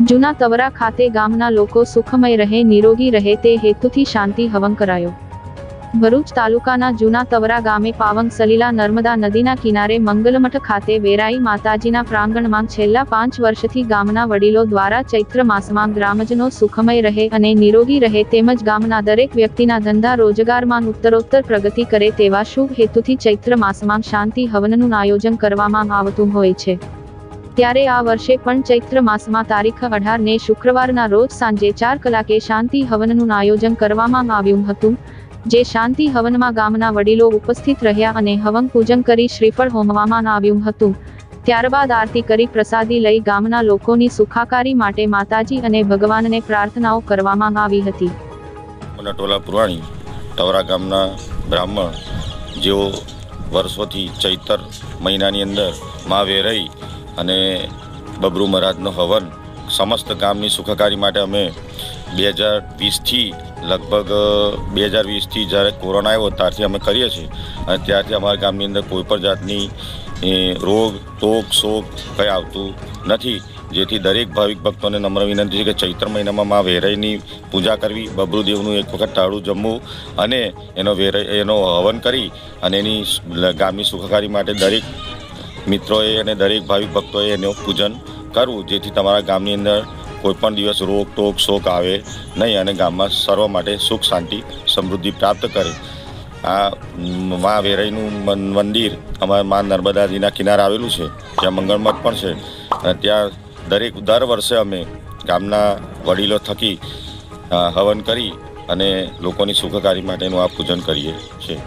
જૂના તવરા ખાતે ગામના લોકો સુખમય રહે, નિરોગી રહે તે હેતુથી શાંતિ હવન કરાયો। ભરૂચ તાલુકાના જૂના તવરા ગામે પાવન સલીલા નર્મદા નદીના કિનારે મંગલમઠ ખાતે વેરાઈ માતાજીના પ્રાંગણમાં છેલ્લા 5 વર્ષથી ગામના વડીલો દ્વારા ચૈત્ર માસમાં ગ્રામજનો સુખમય રહે અને નિરોગી રહે તેમજ ગામના દરેક વ્યક્તિના ધંધા રોજગારમાં ઉત્તરોત્તર પ્રગતિ કરે તેવા શુભ હેતુથી ચૈત્ર માસમાં શાંતિ હવનનું આયોજન કરવામાં આવતું હોય છે। ત્યારે આ વર્ષે પણ ચૈત્ર માસમાં તારીખ 18 ને શુક્રવારના રોજ સાંજે 4 કલાકે શાંતિ હવનનું આયોજન કરવામાં આવ્યું હતું, જે શાંતિ હવનમાં ગામના વડીલો ઉપસ્થિત રહ્યા અને હવન પૂજન કરી શ્રીફળ હોમવામાં આવ્યું હતું। ત્યારબાદ આરતી કરી પ્રસાદી લઈ ગામના લોકોની સુખાકારી માટે માતાજી અને ભગવાનને પ્રાર્થનાઓ કરવામાં આવી હતી। ટોલા પુરાણી તવરા ગામના બ્રાહ્મણ જેઓ વર્ષોથી ચૈત્ર મહિનાની અંદર મા વેરાઈ અને બબરુ મહારાજનો હવન સમસ્ત ગામની સુખાકારી માટે અમે 2020થી લગભગ 2020થી જ્યારે કોરોના આવ્યો ત્યારથી અમે કરીએ છીએ અને ત્યારથી અમારા ગામની અંદર કોઈ પણ જાતની રોગ ટોક શોક કંઈ આવતું નથી, જેથી દરેક ભાવિક ભક્તોને નમ્ર વિનંતી છે કે ચૈત્ર મહિનામાં મા વેરાઈની પૂજા કરવી, બબરુદેવનું એક વખત તાળું જમવું અને એનો હવન કરી અને એની ગામની સુખાકારી માટે દરેક મિત્રોએ અને દરેક ભાવિક ભક્તોએ એનું પૂજન કરવું, જેથી તમારા ગામની અંદર કોઈપણ દિવસ રોગ ટોક શોક આવે નહીં અને ગામમાં સર્વ માટે સુખ શાંતિ સમૃદ્ધિ પ્રાપ્ત કરે। આ મા વેરાઈનું મંદિર અમારા મા નર્મદાજીના કિનારે આવેલું છે, જ્યાં મંગળમઠ પણ છે અને ત્યાં દર વર્ષે અમે ગામના વડીલો થકી હવન કરી અને લોકોની સુખાકારી માટેનું આ પૂજન કરીએ છીએ।